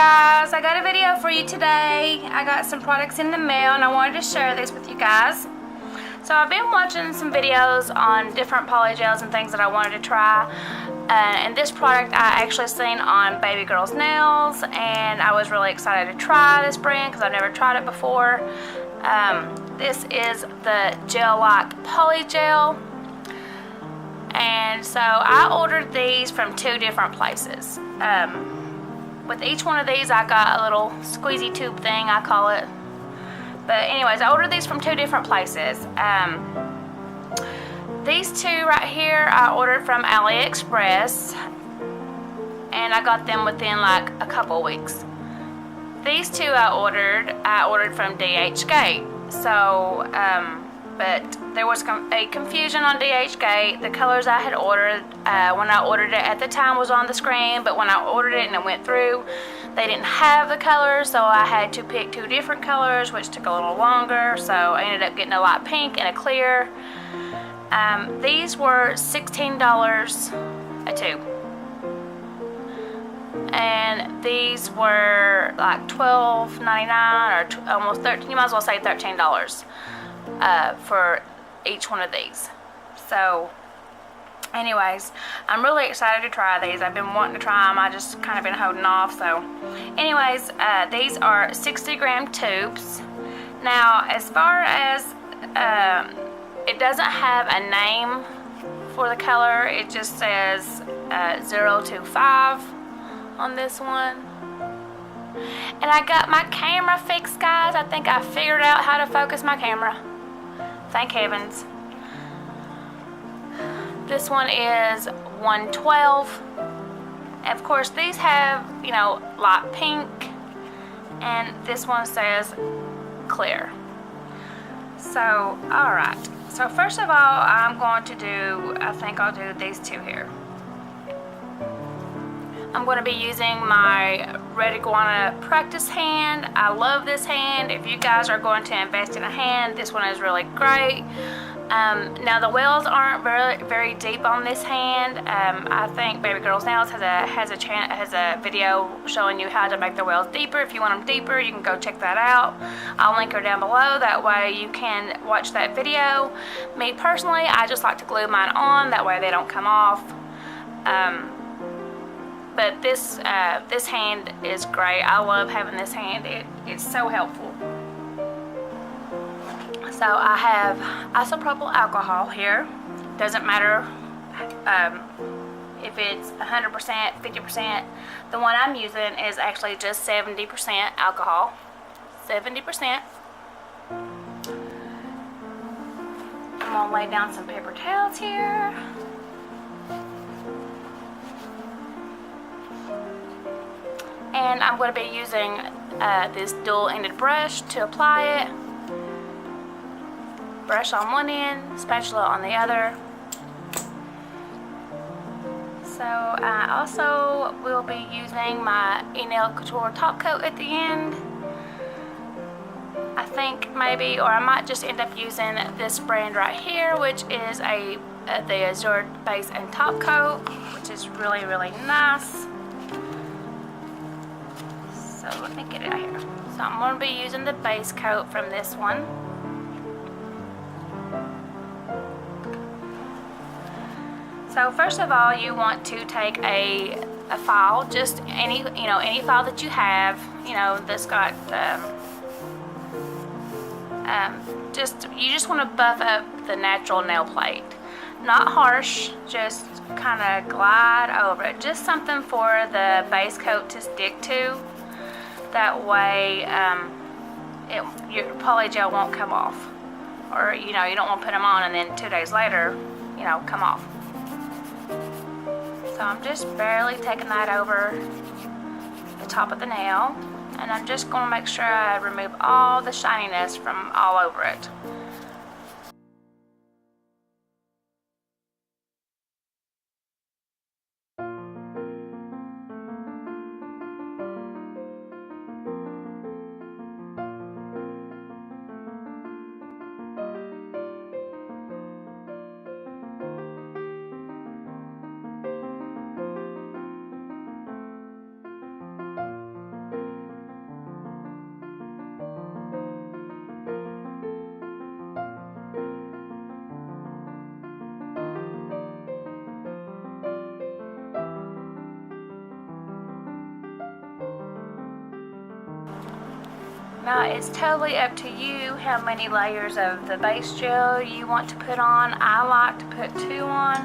guys, I got a video for you today. I got some products in the mail and I wanted to share this with you guys. So I've been watching some videos on different polygels and things that I wanted to try. And this product I actually seen on Babygirlsnails, and I was really excited to try this brand because I've never tried it before. This is the Gellike Polygel. And so I ordered these from 2 different places. With each one of these I got a little squeezy tube thing, I call it. But anyways, I ordered these from 2 different places. These 2 right here I ordered from AliExpress, and I got them within like a couple weeks. These 2 I ordered from Dhgate. So, but there was a confusion on Dhgate. The colors I had ordered, when I ordered it at the time was on the screen, but when I ordered it and it went through, they didn't have the colors, so I had to pick 2 different colors, which took a little longer, so I ended up getting a light pink and a clear. These were $16 a tube. And these were like $12.99 or almost $13, you might as well say $13 for each one of these. So anyways, I'm really excited to try these. I've been wanting to try them. I just kind of been holding off. So anyways, these are 60-gram tubes. Now, as far as it doesn't have a name for the color. It just says 0 to 5 on this one. And I got my camera fixed, guys. I think I figured out how to focus my camera. Thank heavens. This one is 112. Of course, these have, you know, light pink, and this one says clear. So, alright. So first of all, I'm going to do, I think I'll do these 2 here. I'm going to be using my Red Iguana practice hand. I love this hand. If you guys are going to invest in a hand, this one is really great. Now the wells aren't very deep on this hand. I think Babygirlsnails has a video showing you how to make the wells deeper. If you want them deeper, you can go check that out. I'll link her down below. That way you can watch that video. Me personally, I just like to glue mine on. That way they don't come off. But this hand is great. I love having this hand. It's so helpful. So I have isopropyl alcohol here. Doesn't matter if it's 100%, 50%. The one I'm using is actually just 70% alcohol. 70%. I'm gonna lay down some paper towels here. And I'm going to be using this dual-ended brush to apply it. Brush on one end, spatula on the other. So I also will be using my Enailcoutour top coat at the end. I think maybe, or I might just end up using this brand right here, which is the Azure base and top coat, which is really, really nice. So let me get it out here. So I'm going to be using the base coat from this one. So first of all, you want to take a file, just any file that you have, that's got you just want to buff up the natural nail plate. Not harsh, just kind of glide over it. Just something for the base coat to stick to. That way your polygel won't come off, or you don't want to put them on and then 2 days later come off. So I'm just barely taking that over the top of the nail, and I'm just going to make sure I remove all the shininess from all over it. Now it's totally up to you how many layers of the base gel you want to put on. I like to put 2 on,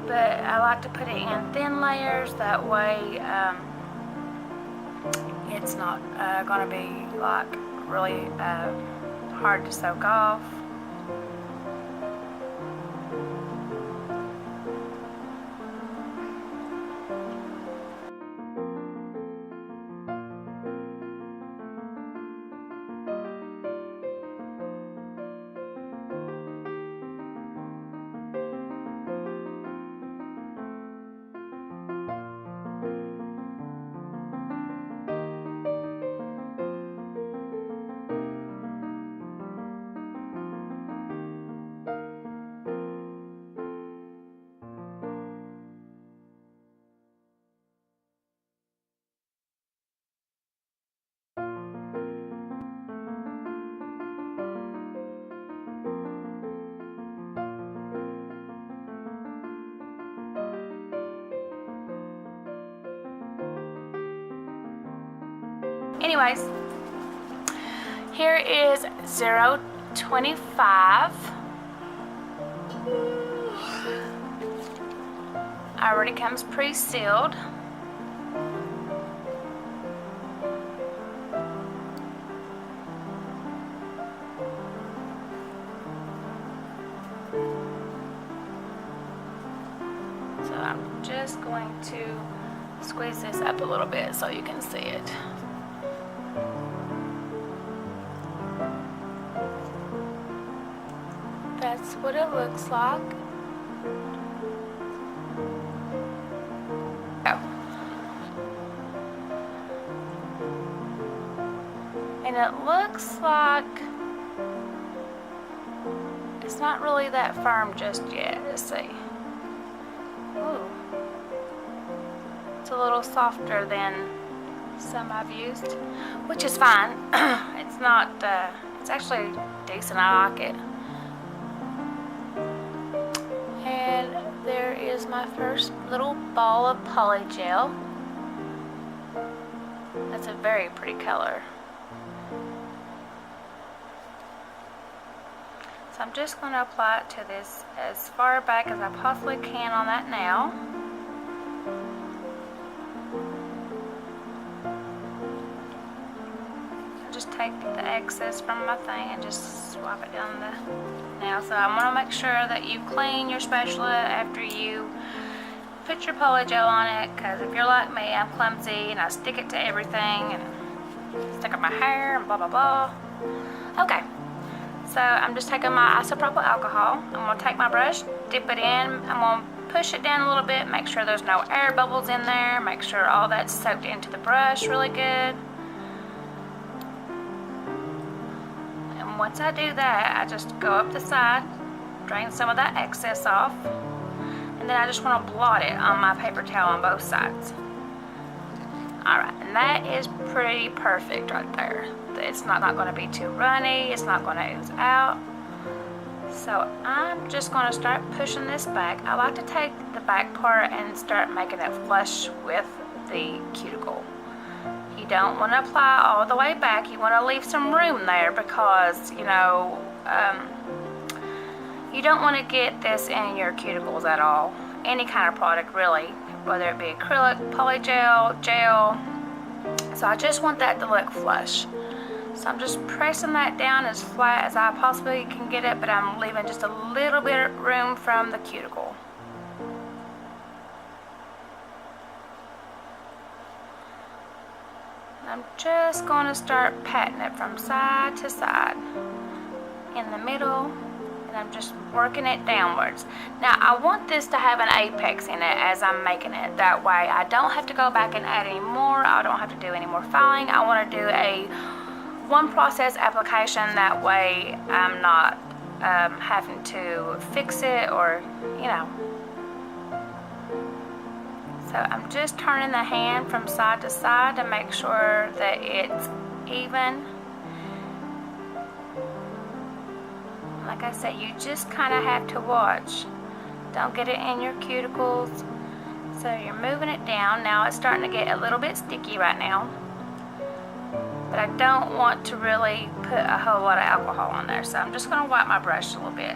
but I like to put it in thin layers. That way it's not going to be like really hard to soak off. Anyways, here is 0.25. Already comes pre-sealed. So I'm just going to squeeze this up a little bit so you can see it. That's what it looks like. Oh. And it looks like it's not really that firm just yet. Let's see. Ooh. It's a little softer than some I've used, which is fine. It's not, it's actually decent. I like it. And there is my first little ball of polygel. That's a very pretty color. So I'm just going to apply it to this as far back as I possibly can on that nail. Just take the excess from my thing and just swap it down the nail. So I want to make sure that you clean your spatula after you put your polygel on it, because if you're like me, I'm clumsy and I stick it to everything and stick up my hair and blah blah blah. Okay, so I'm just taking my isopropyl alcohol. I'm going to take my brush, dip it in, I'm going to push it down a little bit, make sure there's no air bubbles in there, make sure all that's soaked into the brush really good. Once I do that, I just go up the side, drain some of that excess off, and then I just want to blot it on my paper towel on both sides. Alright, and that is pretty perfect right there. It's not going to be too runny, it's not going to ooze out. So I'm just going to start pushing this back. I like to take the back part and start making it flush with the cuticle. You don't want to apply all the way back. You want to leave some room there because, you know, you don't want to get this in your cuticles at all. Any kind of product really, whether it be acrylic, polygel, gel. So I just want that to look flush. So I'm just pressing that down as flat as I possibly can get it, but I'm leaving just a little bit of room from the cuticle. I'm just going to start patting it from side to side in the middle, and I'm just working it downwards. Now I want this to have an apex in it as I'm making it. That way I don't have to go back and add any more. I don't have to do any more filing. I want to do a one process application. That way I'm not having to fix it or, you know. So I'm just turning the hand from side to side to make sure that it's even. Like I said, you just kind of have to watch. Don't get it in your cuticles. So you're moving it down. Now it's starting to get a little bit sticky right now. but I don't want to really put a whole lot of alcohol on there. So I'm just going to wipe my brush a little bit.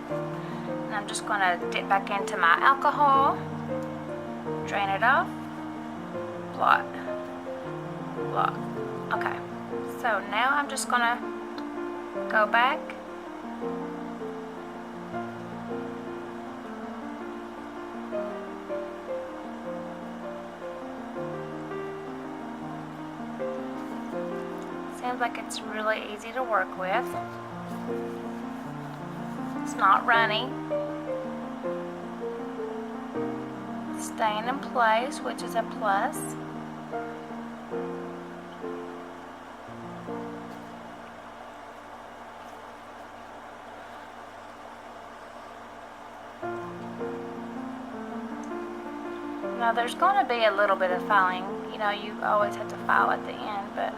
And I'm just going to dip back into my alcohol, drain it off, blot, blot. Okay, so now I'm just going to go back. Seems like it's really easy to work with. It's not runny. It's staying in place, which is a plus. Now there's going to be a little bit of filing. You know, you always have to file at the end, but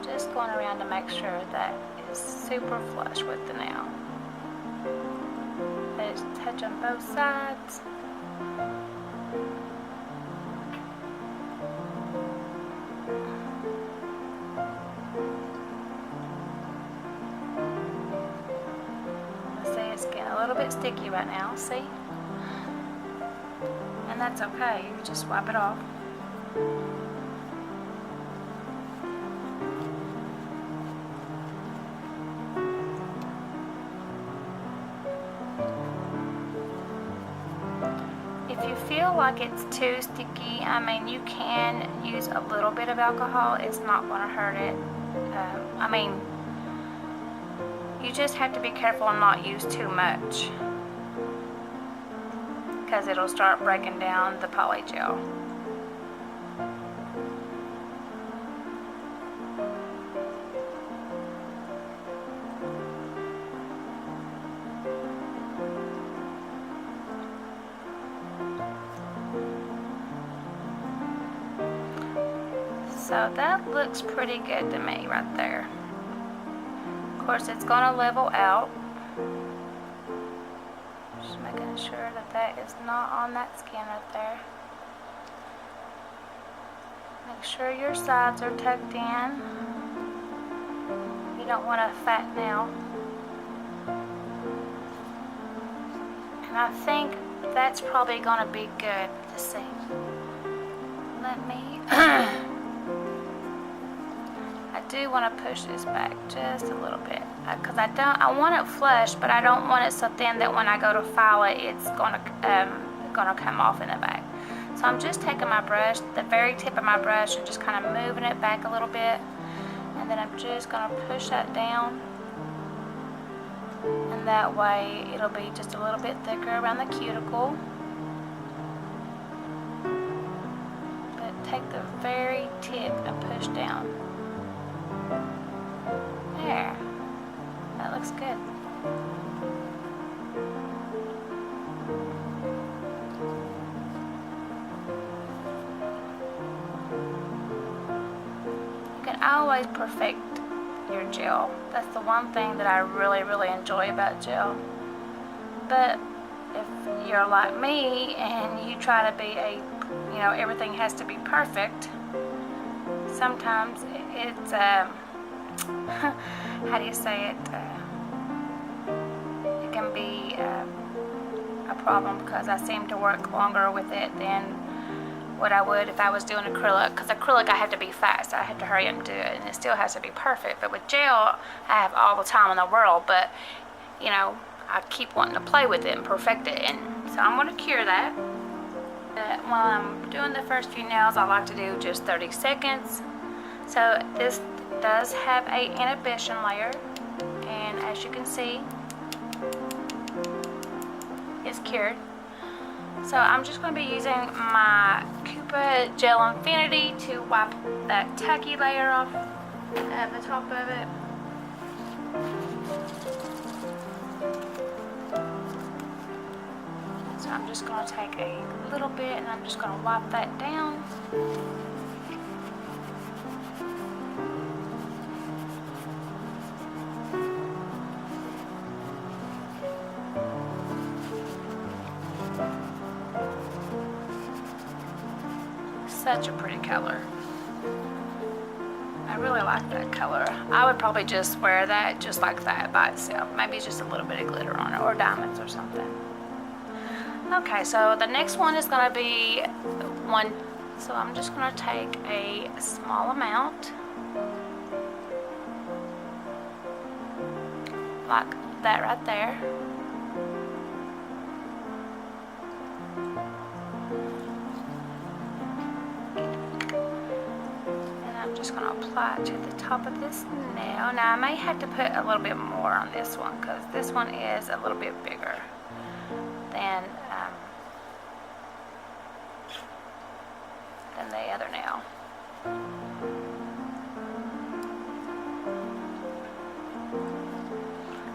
just going around to make sure that it's super flush with the nail. Just touch on both sides. See, it's getting a little bit sticky right now, see? And that's okay, you just wipe it off. If you feel like it's too sticky, I mean, you can use a little bit of alcohol. It's not going to hurt it. I mean, you just have to be careful and not use too much, because it'll start breaking down the polygel. So that looks pretty good to me right there. Of course, it's going to level out. Just making sure that that is not on that skin right there. Make sure your sides are tucked in. You don't want a fat nail. And I think that's probably going to be good to see. Let me... I do want to push this back just a little bit, because I want it flush, but I don't want it so thin that when I go to file it, it's gonna come off in the back. So I'm just taking my brush, the very tip of my brush, and just kind of moving it back a little bit, and then I'm just gonna push that down, and that way it'll be just a little bit thicker around the cuticle. But take the very tip and push down. There, that looks good. You can always perfect your gel. That's the one thing that I really, really enjoy about gel. But if you're like me and you try to be everything has to be perfect, sometimes it's how do you say it? It can be a problem, because I seem to work longer with it than what I would if I was doing acrylic. Because acrylic, I have to be fast. I have to hurry up and do it, and it still has to be perfect. But with gel, I have all the time in the world. But I keep wanting to play with it and perfect it, and so I'm going to cure that. While I'm doing the first few nails, I like to do just 30 seconds. So this does have a inhibition layer, and as you can see, it's cured. So I'm just going to be using my Coupa Gel Infinity to wipe that tacky layer off at the top of it. So I'm just going to take a little bit and I'm just going to wipe that down. Such a pretty color. really like that color. I would probably just wear that just like that by itself. Maybe just a little bit of glitter on it or diamonds or something. Okay, so the next one is going to be one. So I'm just going to take a small amount, like that right there. And I'm just going to apply it to the top of this nail. Now I may have to put a little bit more on this one because this one is a little bit bigger than the other nail.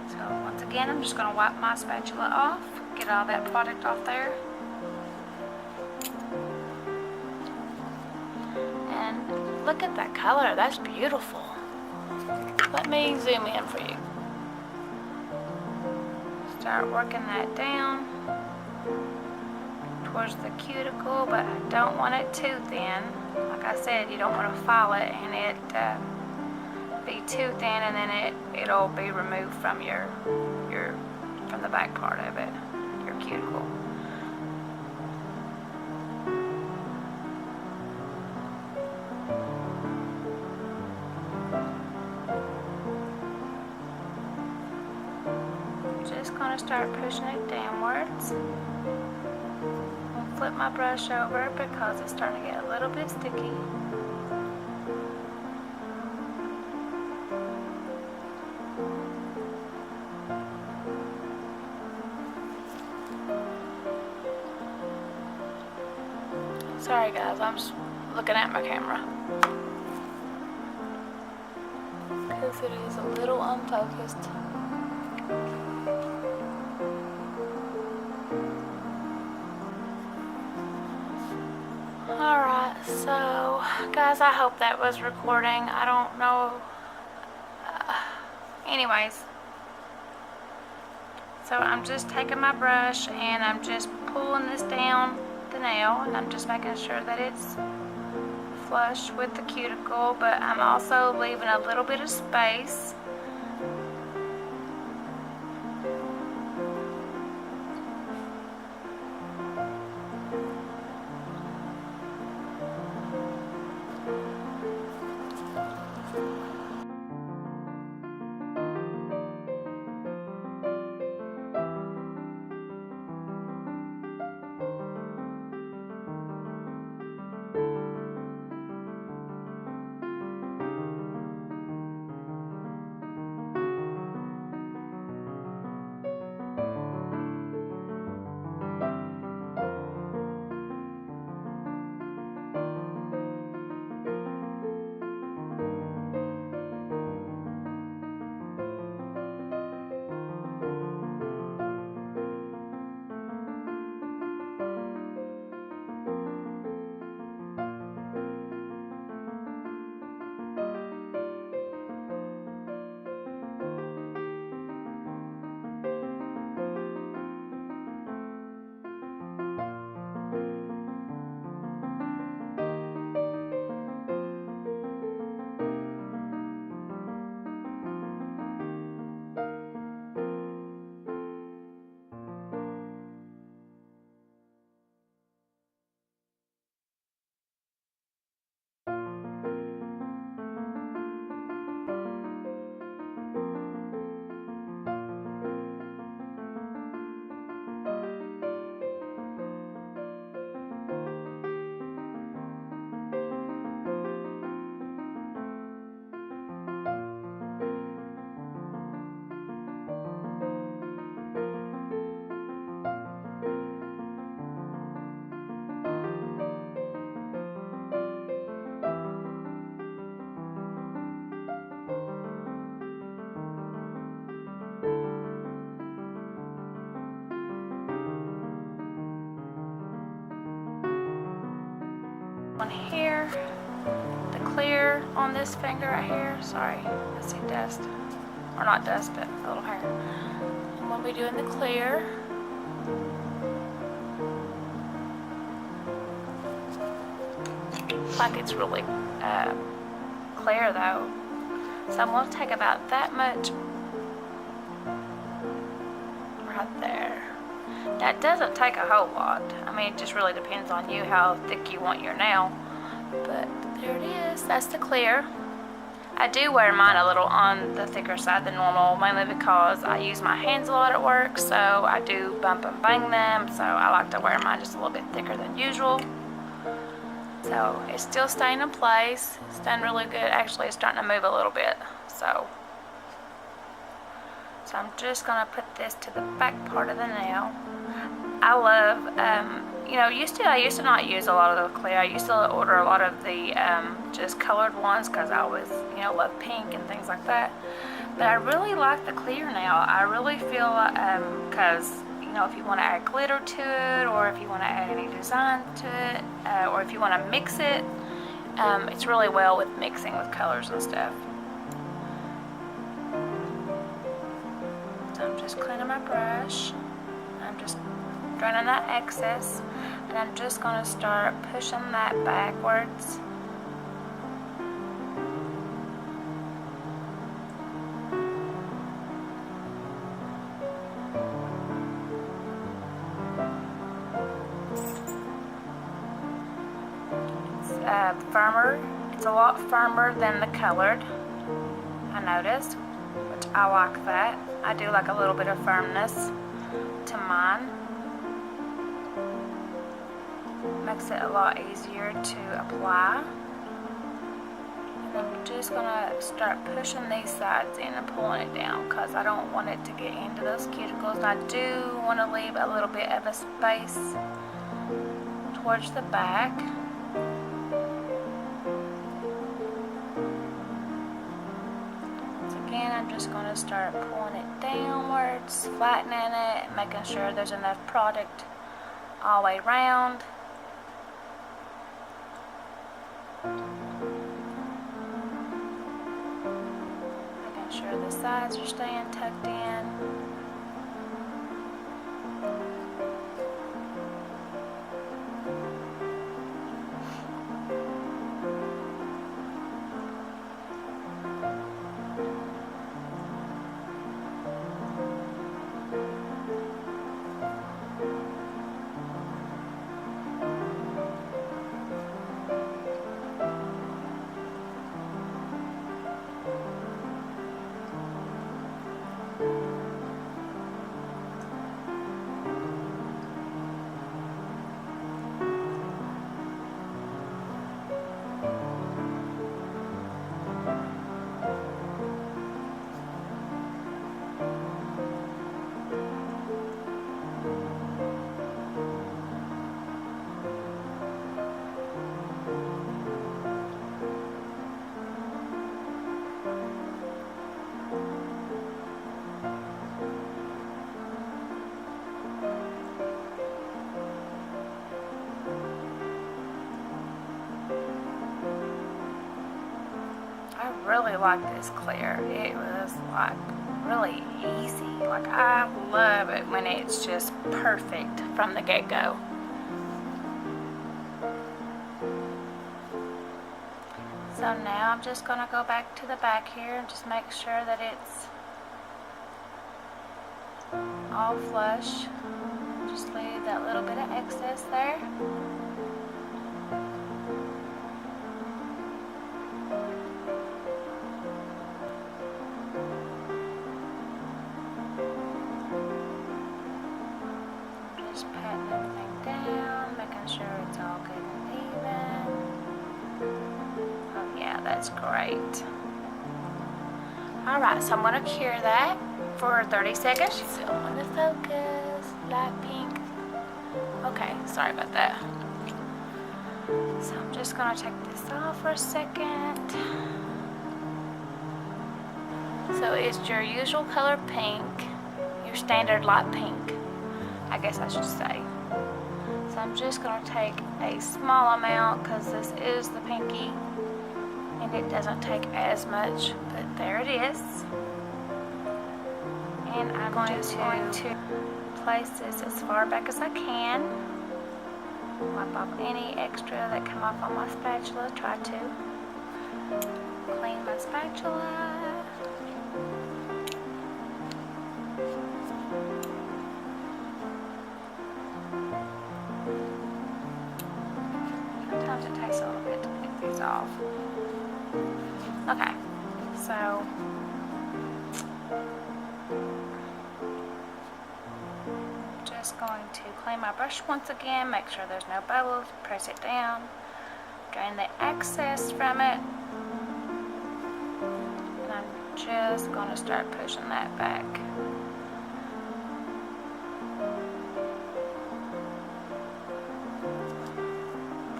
So once again, I'm just going to wipe my spatula off, get all that product off there. And look at that color, that's beautiful. Let me zoom in for you. Start working that down towards the cuticle, but I don't want it too thin. Like I said, you don't want to file it and it be too thin, and then it'll be removed from from the back part of it, your cuticle. Just gonna start pushing it downwards. Flip my brush over because it's starting to get a little bit sticky. Sorry guys, I'm just looking at my camera because it is a little unfocused. Alright, so guys, I hope that was recording. I don't know. Anyways, so I'm just taking my brush and I'm just pulling this down the nail, and I'm just making sure that it's flush with the cuticle, but I'm also leaving a little bit of space. One here, the clear on this finger right here. Sorry, I see dust, or not dust, but a little hair. And we'll be doing the clear. Like it's really clear though. So I'm going to take about that much right there. That doesn't take a whole lot. I mean, it just really depends on you how thick you want your nail. But there it is. That's the clear. I do wear mine a little on the thicker side than normal, mainly because I use my hands a lot at work, so I do bump and bang them, so I like to wear mine just a little bit thicker than usual. So it's still staying in place. It's done really good. Actually, it's starting to move a little bit. So I'm just going to put this to the back part of the nail. I love, you know, I used to not use a lot of the clear. I used to order a lot of the just colored ones because I always, you know, love pink and things like that. But I really like the clear now. I really feel because, you know, if you want to add glitter to it, or if you want to add any design to it, or if you want to mix it, it's really well with mixing with colors and stuff. So I'm just cleaning my brush. I'm just draining that excess, and I'm just going to start pushing that backwards. It's firmer. It's a lot firmer than the colored, I noticed, which I like that. I do like a little bit of firmness to mine. Makes it a lot easier to apply. And I'm just going to start pushing these sides in and pulling it down because I don't want it to get into those cuticles. And I do want to leave a little bit of a space towards the back. Again, I'm just going to start pulling it downwards, flattening it, making sure there's enough product all the way around. Making sure the sides are staying tucked in. I really like this clear. It was like really easy. Like I love it when it's just perfect from the get-go. So now I'm just going to go back to the back here and just make sure that it's all flush. Just leave that little bit of excess there. Just patting everything down, making sure it's all good and even. Oh yeah, that's great. Alright, so I'm going to cure that for 30 seconds. Still want to focus. Light pink. Okay, sorry about that. So I'm just going to take this off for a second. So it's your usual color pink, your standard light pink, I guess I should say. So I'm just going to take a small amount because this is the pinky and it doesn't take as much, but there it is. And I'm going to place this as far back as I can. Wipe off any extra that come off on my spatula, try to. clean my spatula. Sometimes it takes a little bit to pick these off. Okay, so just going to clean my brush once again, make sure there's no bubbles, press it down, drain the excess from it, and I'm just going to start pushing that back.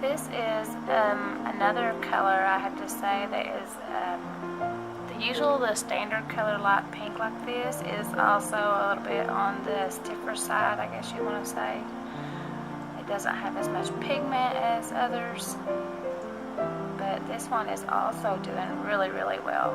This is another color I have to say that is the standard color light pink like this is also a little bit on the stiffer side, I guess you want to say. It doesn't have as much pigment as others, but this one is also doing really, really well.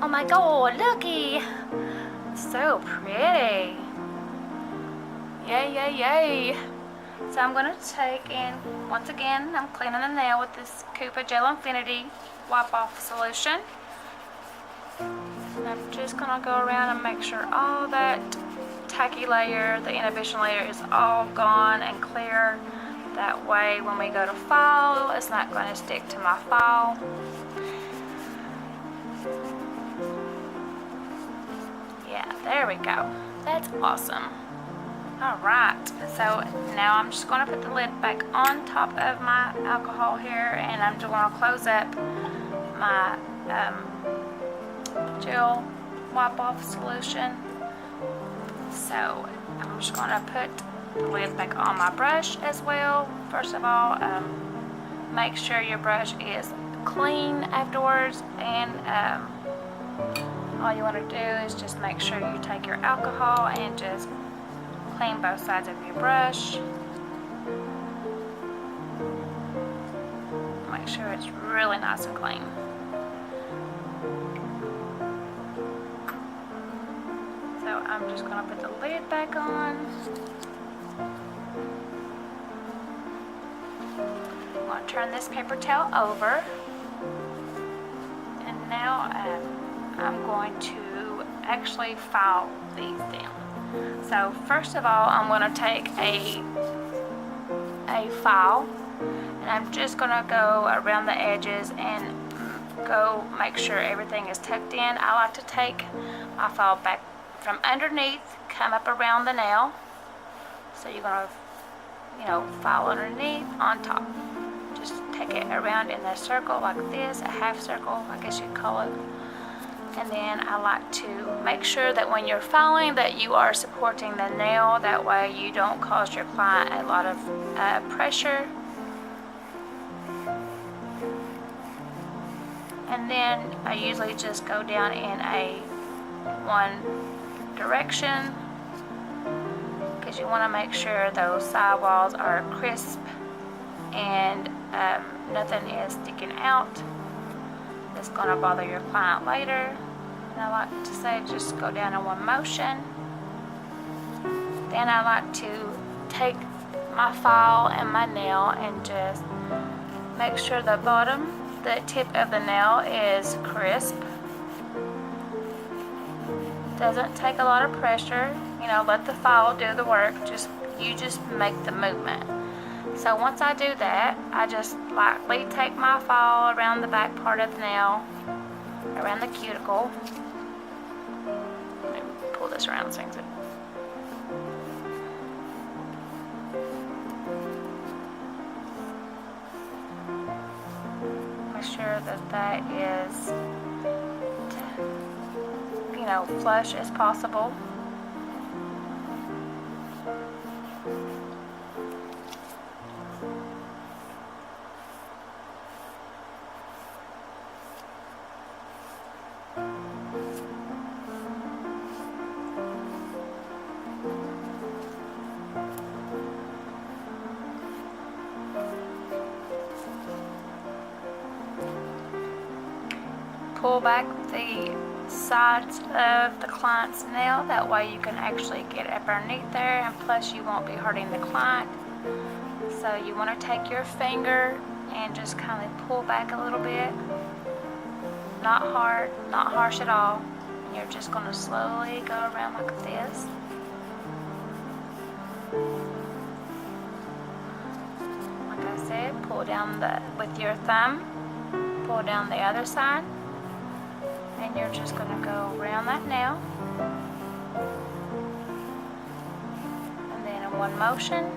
Oh my god, looky! So pretty! Yay, yay, yay! So I'm going to take in, once again, I'm cleaning the nail with this Koopa Gel Infinity wipe off solution. And I'm just going to go around and make sure all that tacky layer, the inhibition layer, is all gone and clear. That way when we go to file, it's not going to stick to my file. Yeah, there we go. That's awesome. Alright, so now I'm just going to put the lid back on top of my alcohol here, and I'm just going to close up my gel wipe off solution. So I'm just going to put the lid back on my brush as well. First of all, make sure your brush is clean afterwards, and all you want to do is just make sure you take your alcohol and just clean both sides of your brush. Make sure it's really nice and clean. So I'm just going to put the lid back on. I'm going to turn this paper towel over. And now I'm going to actually file these down. So first of all, I'm going to take a file, and I'm just going to go around the edges and go make sure everything is tucked in. I like to take my file back from underneath, come up around the nail. So you're going to, file underneath, on top. Just take it around in a circle like this, a half circle, I guess you'd call it. And then I like to make sure that when you're filing that you are supporting the nail. That way you don't cause your client a lot of pressure. And then I usually just go down in one direction, because you want to make sure those side walls are crisp and nothing is sticking out. It's going to bother your client later. And I like to say just go down in one motion. Then I like to take my file and my nail and just make sure the tip of the nail is crisp. Doesn't take a lot of pressure. Let the file do the work. You just make the movement. So once I do that, I just lightly take my file around the back part of the nail, around the cuticle. Let me pull this around so you can see. sure that that is, you know, flush as possible. Pull back the sides of the client's nail, that way you can actually get up underneath there, and plus you won't be hurting the client. So you want to take your finger and just kind of pull back a little bit, not hard, not harsh at all. And you're just going to slowly go around like this. Like I said, pull down with your thumb, pull down the other side. And you're just going to go around that nail, and then in one motion,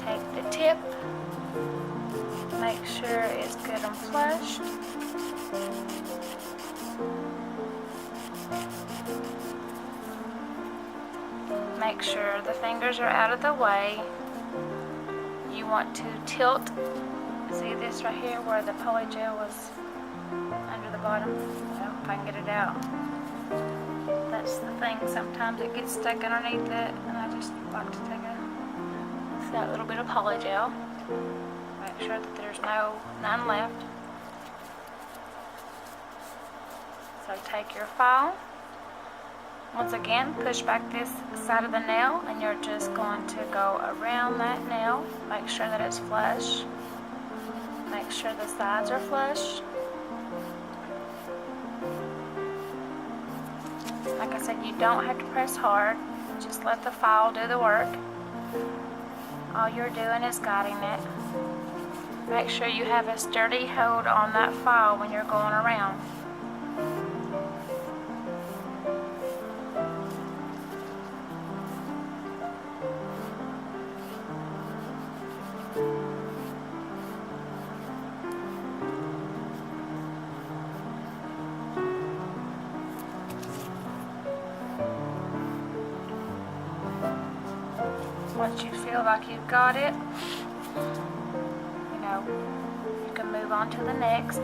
take the tip, make sure it's good and flushed, make sure the fingers are out of the way. You want to tilt. See this right here where the polygel was under the bottom? Well, if I can get it out. That's the thing, sometimes it gets stuck underneath it, and I just like to take that little bit of polygel. Make sure that there's none left. So take your file. Once again, push back this side of the nail, and you're just going to go around that nail. Make sure that it's flush. Make sure the sides are flush. Like I said, you don't have to press hard. Just let the file do the work. All you're doing is guiding it. Make sure you have a sturdy hold on that file when you're going around. Once you feel like you've got it, you know, you can move on to the next.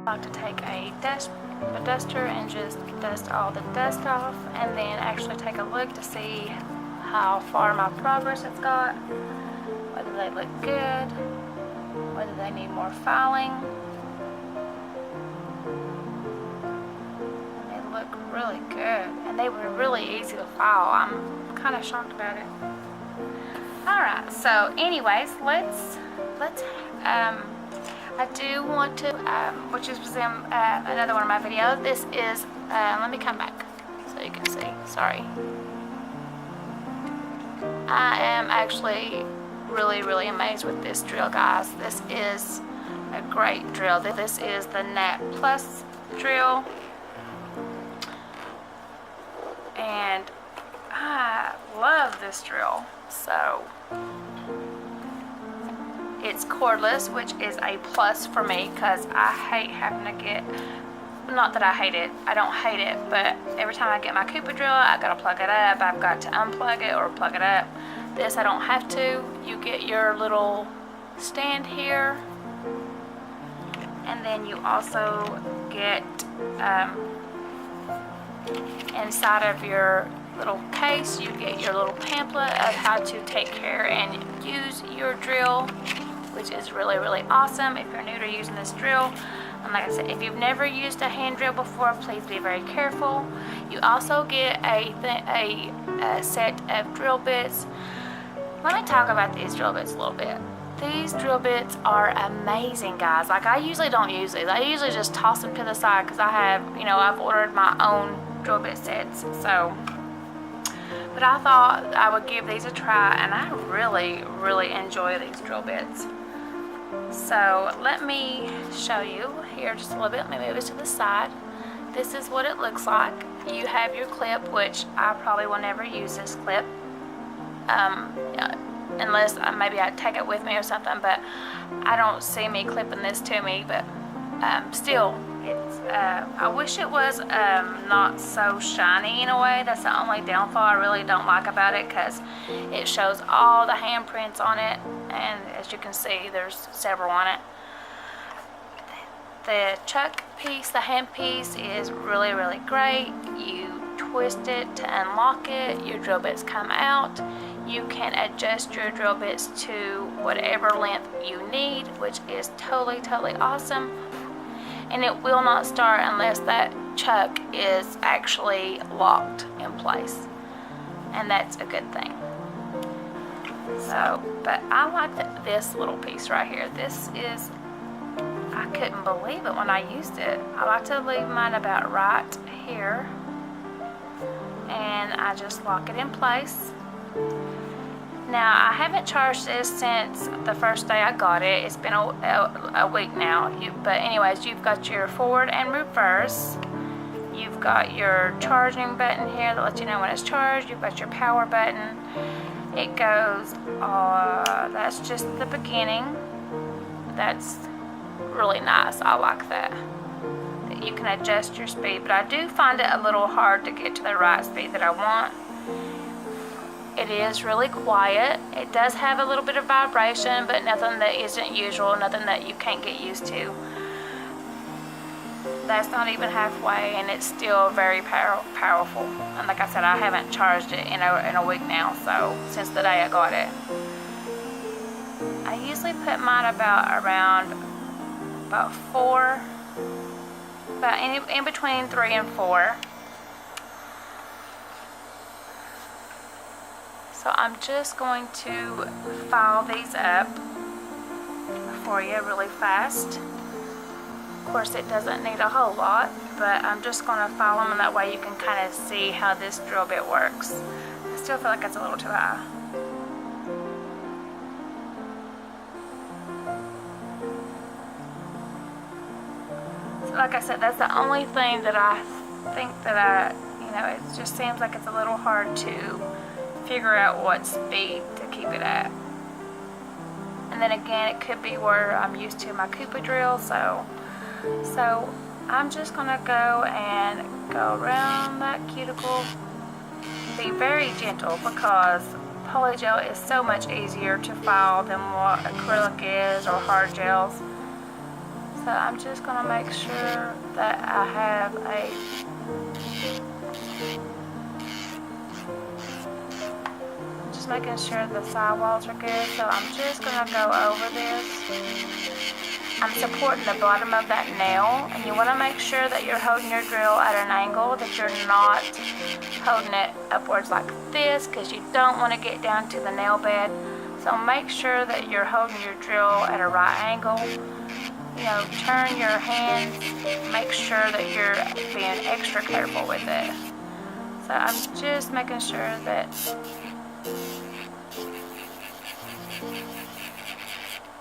I like to take a duster and just dust all the dust off, and then actually take a look to see how far my progress has got, whether they look good, whether they need more filing. And they look really good, and they were really easy to file. I'm kind of shocked about it. Alright, so anyways, let's I do want to, which is another one of my videos. This is, let me come back so you can see. Sorry. I am actually really amazed with this drill, guys. This is a great drill. This is the Natplus Drill, and I love this drill. So it's cordless, which is a plus for me because I hate having to get, not that I hate it, I don't hate it, but every time I get my Koopa drill, I gotta plug it up, I've got to unplug it or plug it up. This I don't have to. You get your little stand here, and then you also get inside of your little case, you get your little pamphlet of how to take care and use your drill, which is really, really awesome if you're new to using this drill. And like I said, if you've never used a hand drill before, please be very careful. You also get a set of drill bits. Let me talk about these drill bits a little bit. These drill bits are amazing, guys. Like, I usually don't use these. I usually just toss them to the side because I have, you know, I've ordered my own drill bit sets. So, but I thought I would give these a try, and I really, really enjoy these drill bits. So let me show you here just a little bit. Let me move it to the side. This is what it looks like. You have your clip, which I probably will never use this clip. Unless maybe I take it with me or something, but I don't see me clipping this to me. But still, it's I wish it was not so shiny in a way. That's the only downfall I really don't like about it, because it shows all the handprints on it, and as you can see, there's several on it. The chuck piece, the hand piece, is really, really great. You twist it to unlock it, your drill bits come out. You can adjust your drill bits to whatever length you need, which is totally, totally awesome. And it will not start unless that chuck is actually locked in place, and that's a good thing. So, but I like this little piece right here. This is, I couldn't believe it when I used it. I like to leave mine about right here, and I just lock it in place. Now, I haven't charged this since the first day I got it. It's been a week now. But anyways, you've got your forward and reverse. You've got your charging button here that lets you know when it's charged. You've got your power button. It goes, that's just the beginning. That's really nice. I like that. That you can adjust your speed. But I do find it a little hard to get to the right speed that I want. It is really quiet. It does have a little bit of vibration, but nothing that isn't usual, nothing that you can't get used to. That's not even halfway, and it's still very powerful. And like I said, I haven't charged it in a week now, so since the day I got it. I usually put mine around 4, about in between 3 and 4. So I'm just going to file these up for you really fast. Of course, it doesn't need a whole lot, but I'm just going to file them, and that way you can kind of see how this drill bit works. I still feel like it's a little too high. So like I said, that's the only thing that I think that it just seems like it's a little hard to figure out what speed to keep it at. And then again, it could be where I'm used to my Koopa drill, so I'm just gonna go around that cuticle. Be very gentle, because polygel is so much easier to file than what acrylic is or hard gels. So I'm just gonna make sure that I have making sure the sidewalls are good. So I'm just going to go over this. I'm supporting the bottom of that nail, and you want to make sure that you're holding your drill at an angle, that you're not holding it upwards like this, because you don't want to get down to the nail bed. So make sure that you're holding your drill at a right angle. You know, turn your hands, make sure that you're being extra careful with it. So I'm just making sure that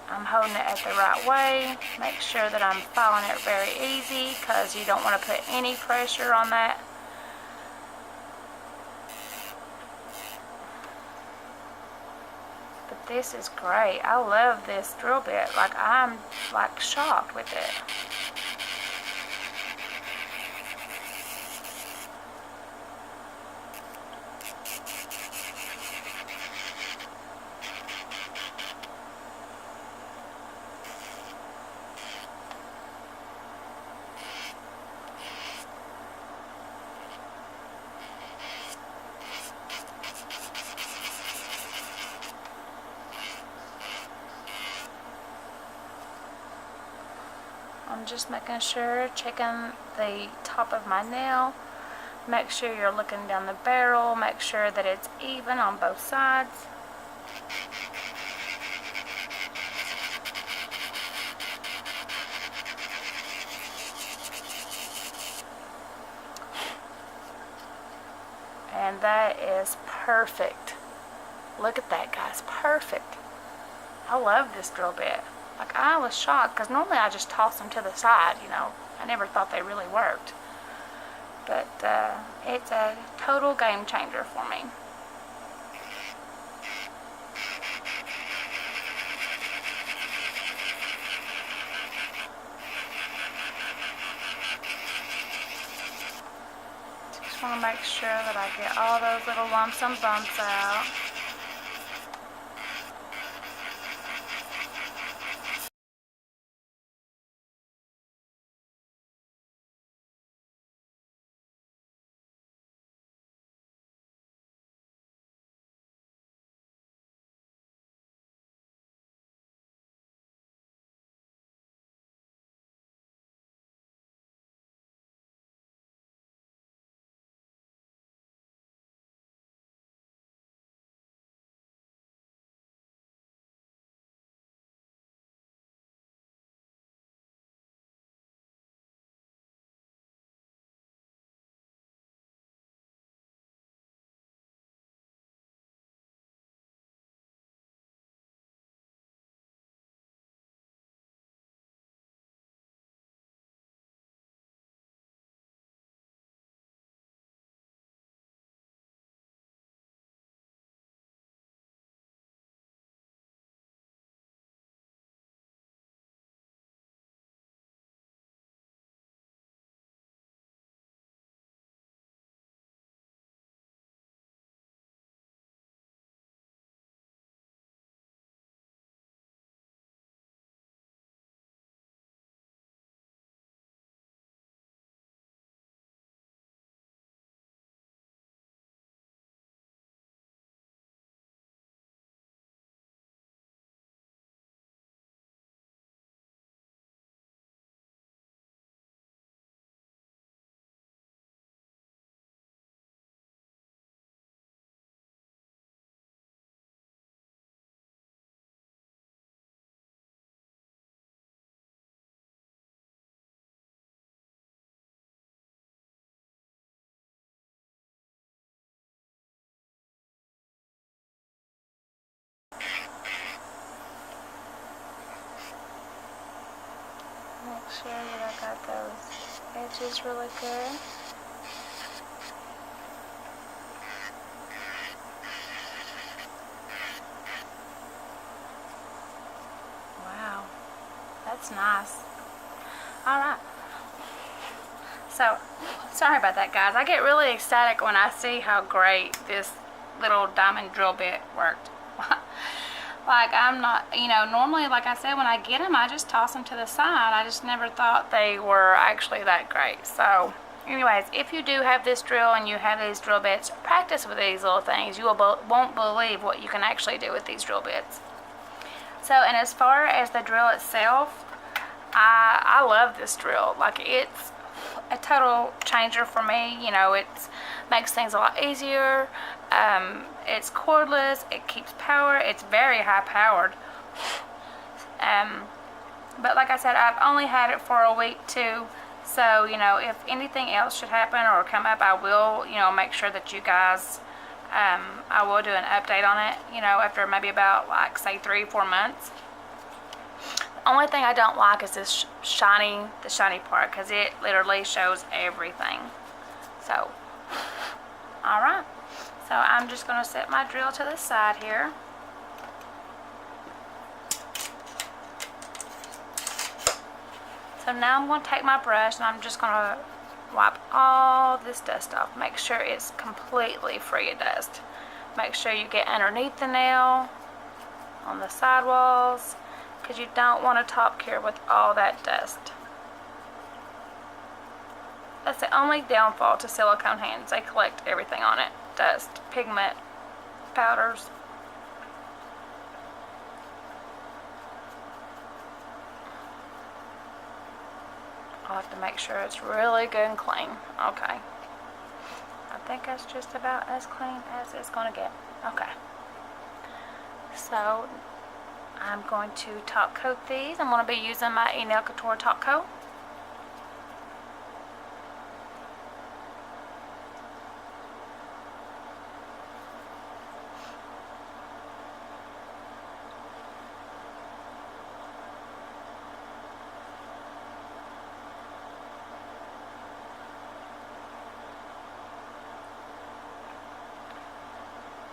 I'm I'm holding it at the right way. Make sure that I'm filing it very easy because you don't want to put any pressure on that. But this is great. I love this drill bit. Like, I'm like shocked with it. I'm just making sure, checking the top of my nail. Make sure you're looking down the barrel. Make sure that it's even on both sides. And that is perfect. Look at that, guys. Perfect. I love this drill bit. Like, I was shocked because normally I just toss them to the side, you know. I never thought they really worked. But it's a total game changer for me. Just want to make sure that I get all those little lumps and bumps out. Make sure that I got those edges really good. Wow, that's nice. Alright. So, sorry about that, guys. I get really ecstatic when I see how great this little diamond drill bit worked. Like, I'm not, you know, normally, like I said, when I get them, I just toss them to the side. I just never thought they were actually that great. So, anyways, if you do have this drill and you have these drill bits, practice with these little things. You won't believe what you can actually do with these drill bits. So, and as far as the drill itself, I love this drill. Like, it's a total changer for me. You know, it makes things a lot easier. It's cordless, it keeps power, it's very high powered. But like I said, I've only had it for a week too, so, you know, if anything else should happen or come up, I will, you know, make sure that you guys, I will do an update on it, you know, after maybe about, like, say 3-4 months. only thing I don't like is this the shiny part, because it literally shows everything. So, alright. So I'm just going to set my drill to the side here. So now I'm going to take my brush and I'm just going to wipe all this dust off. Make sure it's completely free of dust. Make sure you get underneath the nail, on the sidewalls, because you don't want to top cure with all that dust. That's the only downfall to silicone hands. They collect everything on it. Dust, pigment, powders. I'll have to make sure it's really good and clean. Okay. I think that's just about as clean as it's going to get. Okay. So, I'm going to top coat these. I'm going to be using my Enailcoutour top coat.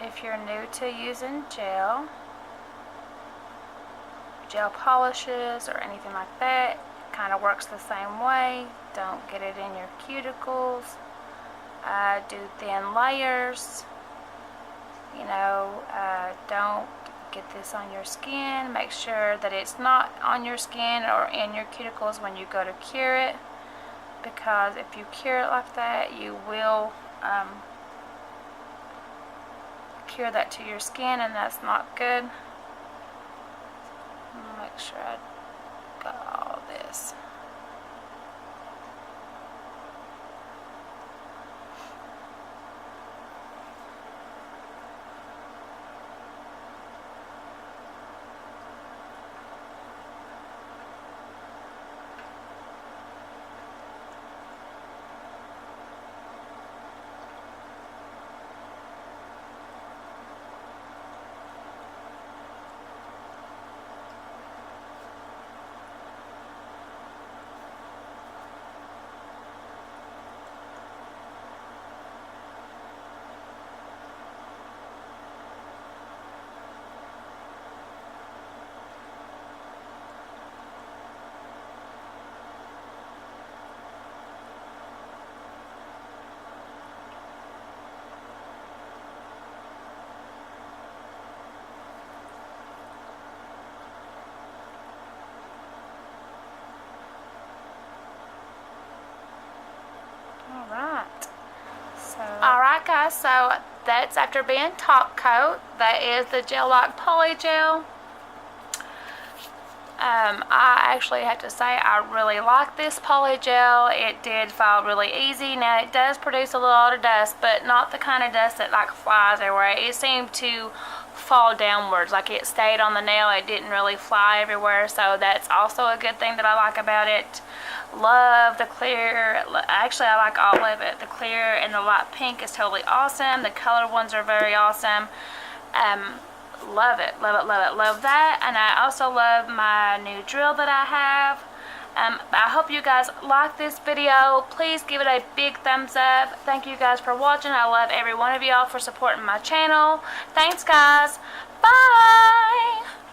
If you're new to using gel polishes or anything like that, it kind of works the same way. Don't get it in your cuticles. Do thin layers. You know, don't get this on your skin. Make sure that it's not on your skin or in your cuticles when you go to cure it, because if you cure it like that, you will cure that to your skin, and that's not good. Make sure I got all this. Alright guys, so that's after being top coat. That is the Gellike Polygel. I actually have to say I really like this polygel. It did fall really easy. Now it does produce a lot of dust, but not the kind of dust that like flies everywhere. It seemed to fall downwards, like it stayed on the nail. It didn't really fly everywhere, so that's also a good thing that I like about it. Love the clear. Actually, I like all of it. The clear and the light pink is totally awesome. The colored ones are very awesome. Love it, love it, love it, love that. And I also love my new drill that I have. I hope you guys like this video. Please give it a big thumbs up. Thank you guys for watching. I love every one of y'all for supporting my channel. Thanks guys. Bye.